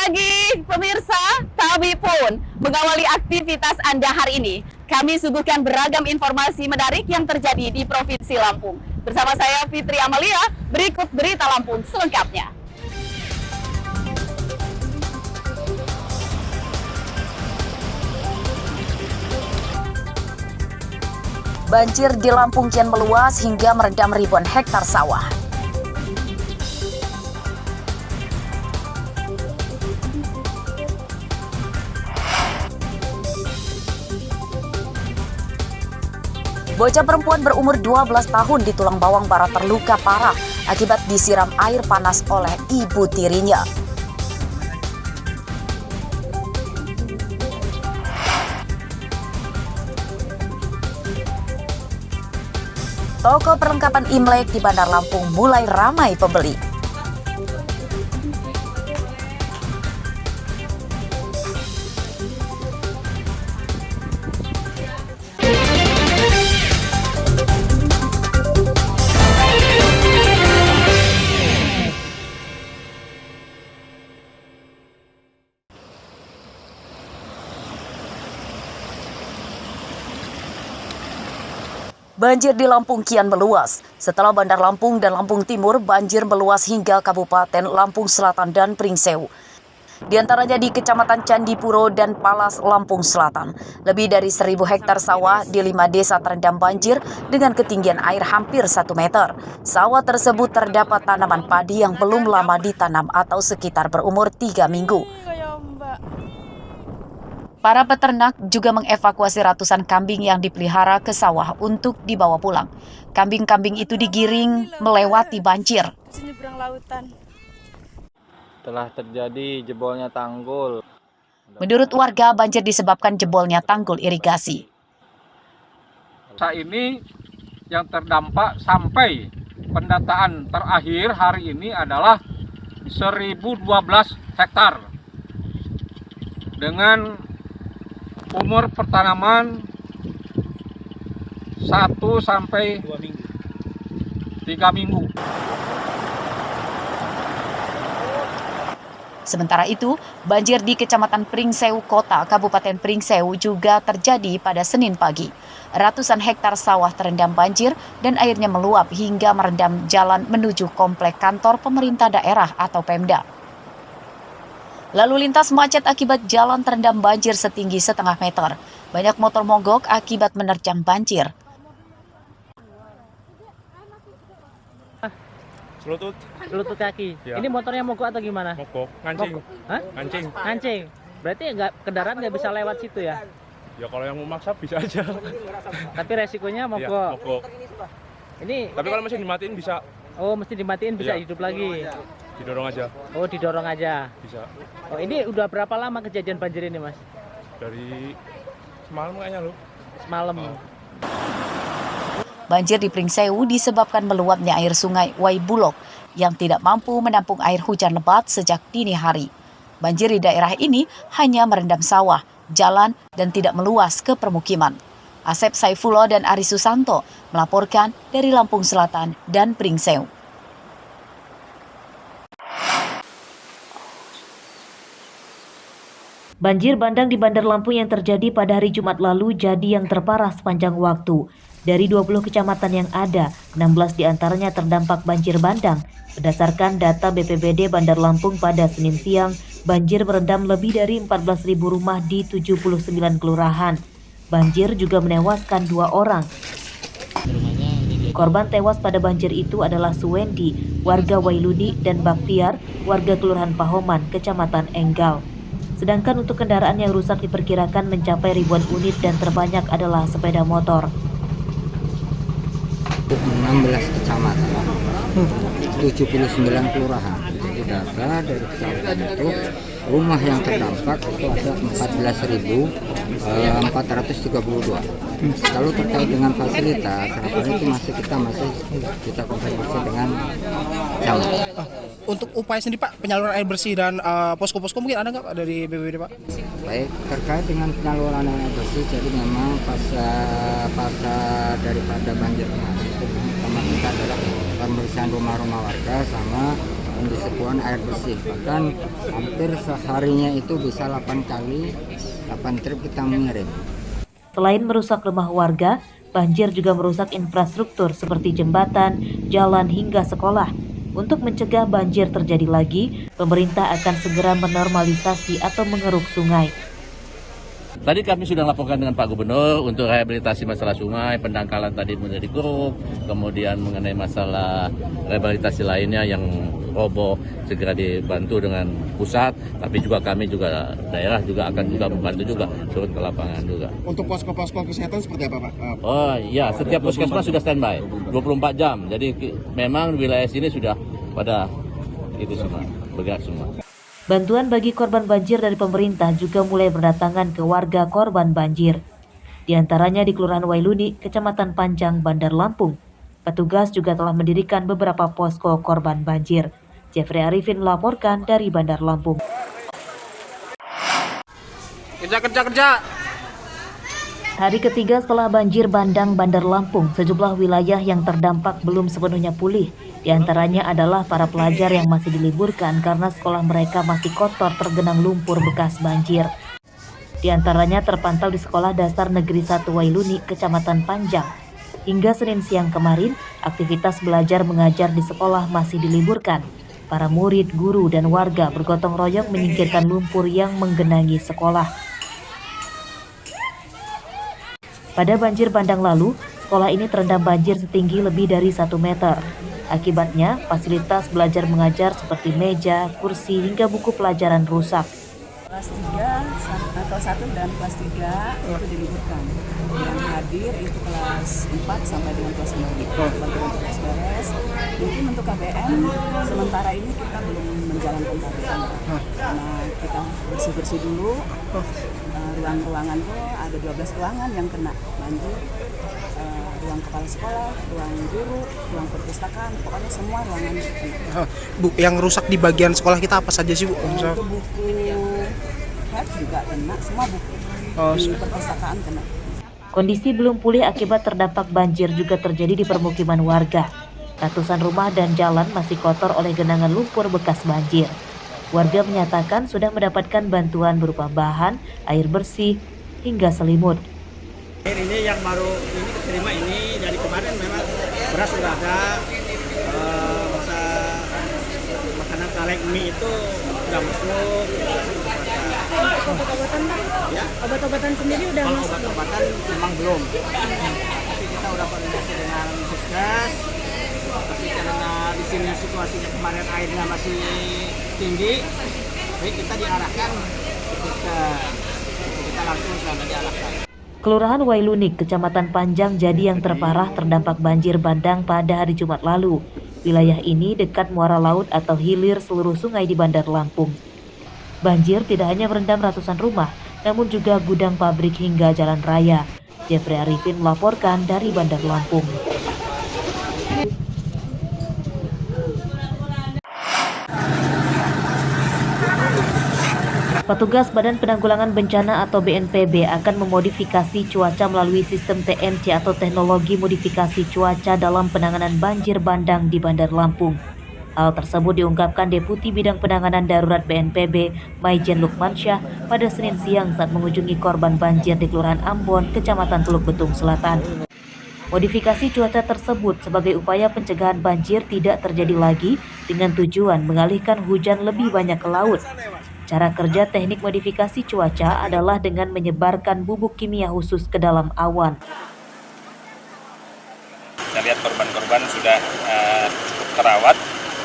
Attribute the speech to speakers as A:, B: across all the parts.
A: pagi pemirsa, kami pun mengawali aktivitas Anda hari ini. Kami suguhkan beragam informasi menarik yang terjadi di Provinsi Lampung. Bersama saya Fitri Amalia, berikut berita Lampung selengkapnya. Banjir di Lampung kian meluas hingga merendam ribuan hektar sawah. Bocah perempuan berumur 12 tahun di Tulang Bawang Barat terluka parah akibat disiram air panas oleh ibu tirinya. Toko perlengkapan Imlek di Bandar Lampung mulai ramai pembeli. Banjir di Lampung kian meluas. Setelah Bandar Lampung dan Lampung Timur, banjir meluas hingga Kabupaten Lampung Selatan dan Pringsewu. Di antaranya di Kecamatan Candipuro dan Palas, Lampung Selatan. Lebih dari 1.000 hektar sawah di 5 desa terendam banjir dengan ketinggian air hampir 1 meter. Sawah tersebut terdapat tanaman padi yang belum lama ditanam atau sekitar berumur 3 minggu. Para peternak juga mengevakuasi ratusan kambing yang dipelihara ke sawah untuk dibawa pulang. Kambing-kambing itu digiring melewati banjir.
B: Nyebrang lautan.
C: Telah terjadi jebolnya tanggul.
A: Menurut warga, banjir disebabkan jebolnya tanggul irigasi.
D: Saat ini yang terdampak sampai pendataan terakhir hari ini adalah 1.012 hektar dengan umur pertanaman 1 sampai 3 minggu.
A: Sementara itu, banjir di Kecamatan Pringsewu Kota, Kabupaten Pringsewu juga terjadi pada Senin pagi. Ratusan hektar sawah terendam banjir dan airnya meluap hingga merendam jalan menuju komplek kantor pemerintah daerah atau Pemda. Lalu lintas macet akibat jalan terendam banjir setinggi setengah meter. Banyak motor mogok akibat menerjang banjir.
E: Lutut kaki.
C: Ya.
E: Ini motornya mogok atau gimana?
C: Mogok, ngancing.
E: Hah?
C: Ngancing.
E: Ngancing. Berarti kendaraan nggak bisa lewat situ ya?
C: Ya kalau yang mau maksa bisa aja.
E: Tapi resikonya
C: Ya,
E: mogok.
C: mogok.
E: Ini.
C: Tapi kalau mesin dimatiin bisa.
E: Oh, mesti dimatiin bisa
C: Ya.
E: hidup lagi.
C: Didorong aja.
E: Oh, didorong aja.
C: Bisa.
E: Oh, ini udah berapa lama kejadian banjir ini, Mas?
C: Dari semalam kayaknya loh.
E: Semalam.
A: Banjir di Pringsewu disebabkan meluapnya air sungai Waibulok yang tidak mampu menampung air hujan lebat sejak dini hari. Banjir di daerah ini hanya merendam sawah, jalan, dan tidak meluas ke permukiman. Asep Saifullah dan Ari Susanto melaporkan dari Lampung Selatan dan Pringsewu.
F: Banjir bandang di Bandar Lampung yang terjadi pada hari Jumat lalu jadi yang terparah sepanjang waktu. Dari 20 kecamatan yang ada, 16 diantaranya terdampak banjir bandang. Berdasarkan data BPBD Bandar Lampung pada Senin siang, banjir merendam lebih dari 14.000 rumah di 79 kelurahan. Banjir juga menewaskan 2 orang. Korban tewas pada banjir itu adalah Suwendi, warga Wailudi, dan Baktiar, warga Kelurahan Pahoman, Kecamatan Enggal. Sedangkan untuk kendaraan yang rusak diperkirakan mencapai ribuan unit dan terbanyak adalah sepeda motor.
G: 16 kecamatan, 79 kelurahan. Jadi data dari kecamatan itu rumah yang terdampak itu ada 14.432. Kalau terkait dengan fasilitas, harapan itu kita konfirmasi dengan camat.
H: Untuk upaya sendiri Pak, penyaluran air bersih dan posko-posko mungkin ada nggak Pak dari BPBD Pak?
G: Baik, terkait dengan penyaluran air bersih, jadi memang pasca daripada banjir kemarin itu pertama kita adalah pembersihan rumah-rumah warga sama kondisi kekurangan air bersih. Bahkan hampir seharinya itu bisa 8 kali, 8 trip kita mengirim.
F: Selain merusak rumah warga, banjir juga merusak infrastruktur seperti jembatan, jalan hingga sekolah. Untuk mencegah banjir terjadi lagi, pemerintah akan segera menormalisasi atau mengeruk sungai.
B: Tadi kami sudah laporkan dengan Pak Gubernur untuk rehabilitasi masalah sungai, pendangkalan tadi menjadi keruk, kemudian mengenai masalah rehabilitasi lainnya yang roboh segera dibantu dengan pusat, tapi juga kami juga daerah juga akan juga membantu juga turun ke lapangan juga.
H: Untuk posko-posko kesehatan seperti apa, Pak?
B: Oh iya, setiap puskesmas sudah standby 24 jam. Jadi memang wilayah sini sudah pada itu semua, bergerak semua.
F: Bantuan bagi korban banjir dari pemerintah juga mulai berdatangan ke warga korban banjir. Di antaranya di Kelurahan Wailuni, Kecamatan Panjang, Bandar Lampung. Petugas juga telah mendirikan beberapa posko korban banjir. Jeffrey Arifin melaporkan dari Bandar Lampung.
D: Kerja.
F: Hari ketiga setelah banjir bandang Bandar Lampung, sejumlah wilayah yang terdampak belum sepenuhnya pulih. Di antaranya adalah para pelajar yang masih diliburkan karena sekolah mereka masih kotor tergenang lumpur bekas banjir. Di antaranya terpantau di Sekolah Dasar Negeri 1 Wailuni, Kecamatan Panjang. Hingga Senin siang kemarin, aktivitas belajar mengajar di sekolah masih diliburkan. Para murid, guru, dan warga bergotong royong menyingkirkan lumpur yang menggenangi sekolah. Pada banjir bandang lalu, sekolah ini terendam banjir setinggi lebih dari 1 meter. Akibatnya, fasilitas belajar mengajar seperti meja, kursi, hingga buku pelajaran rusak.
I: Kelas 3 atau 1 dan kelas 3 itu diliburkan. Yang hadir itu kelas 4 sampai dengan kelas 5. Bantuan tugas beres. Mungkin untuk KBM sementara ini kita belum menjalankan KBM karena kita bersih-bersih dulu. Ruang-ruangan tuh ada 12 ruangan yang kena banjir. Ruang kepala sekolah, ruang guru, ruang perpustakaan, pokoknya semua ruangan kena.
H: Bu, yang rusak di bagian sekolah kita apa saja sih, Bu?
I: Untuk buku head juga kena, semua buku di perpustakaan kena.
F: Kondisi belum pulih akibat terdampak banjir juga terjadi di permukiman warga. Ratusan rumah dan jalan masih kotor oleh genangan lumpur bekas banjir. Warga menyatakan sudah mendapatkan bantuan berupa bahan, air bersih, hingga selimut.
J: Ini yang baru ini terima ini dari kemarin memang beras sudah ada, makanan kaleng mie itu sudah masuk.
I: Obat-obatan Pak?
J: Ya?
I: Obat-obatan sendiri udah
J: Kalau
I: masuk?
J: obat-obatan memang belum. Tapi kita udah koordinasi dengan Puskes. Tapi karena di sini situasinya kemarin airnya masih tinggi, jadi kita diarahkan ke Puskes. Kita langsung sana diarahkan.
F: Kelurahan Wailuni, Kecamatan Panjang jadi yang terparah terdampak banjir bandang pada hari Jumat lalu. Wilayah ini dekat muara laut atau hilir seluruh sungai di Bandar Lampung. Banjir tidak hanya merendam ratusan rumah, namun juga gudang pabrik hingga jalan raya. Jeffrey Arifin melaporkan dari Bandar Lampung. Petugas Badan Penanggulangan Bencana atau BNPB akan memodifikasi cuaca melalui sistem TMC atau teknologi modifikasi cuaca dalam penanganan banjir bandang di Bandar Lampung. Hal tersebut diungkapkan Deputi Bidang Penanganan Darurat BNPB, Maijen Lukmansyah, pada Senin siang saat mengunjungi korban banjir di Kelurahan Ambon, Kecamatan Teluk Betung Selatan. Modifikasi cuaca tersebut sebagai upaya pencegahan banjir tidak terjadi lagi dengan tujuan mengalihkan hujan lebih banyak ke laut. Cara kerja teknik modifikasi cuaca adalah dengan menyebarkan bubuk kimia khusus ke dalam awan.
K: Kita lihat korban-korban sudah cukup terawat,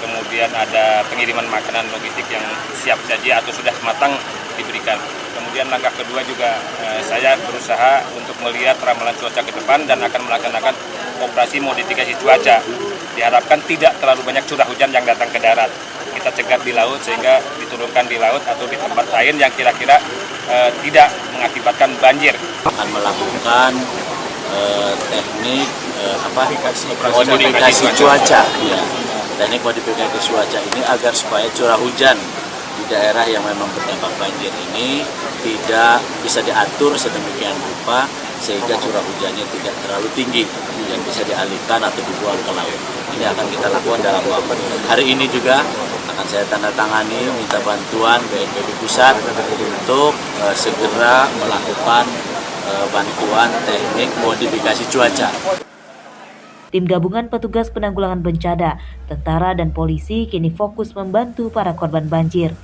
K: kemudian ada pengiriman makanan logistik yang siap saji atau sudah matang diberikan. Kemudian langkah kedua juga saya berusaha untuk melihat ramalan cuaca ke depan dan akan melaksanakan operasi modifikasi cuaca. Diharapkan tidak terlalu banyak curah hujan yang datang ke darat. Kita cegat di laut sehingga diturunkan di laut atau di tempat lain yang kira-kira tidak mengakibatkan banjir.
L: Akan melakukan teknik modifikasi cuaca. Ya. Teknik modifikasi cuaca ini agar supaya curah hujan di daerah yang memang terdampak banjir ini tidak bisa diatur sedemikian rupa sehingga curah hujannya tidak terlalu tinggi yang bisa dialihkan atau dibuang ke laut. Ini akan kita lakukan dalam waktu hari ini juga akan saya tanda tangani, minta bantuan BNPB Pusat untuk segera melakukan bantuan teknik modifikasi cuaca.
F: Tim gabungan petugas penanggulangan bencana, tentara dan polisi kini fokus membantu para korban banjir.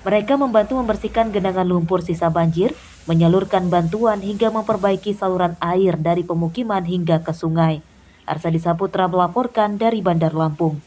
F: Mereka membantu membersihkan genangan lumpur sisa banjir, menyalurkan bantuan hingga memperbaiki saluran air dari pemukiman hingga ke sungai. Arsadi Saputra melaporkan dari Bandar Lampung.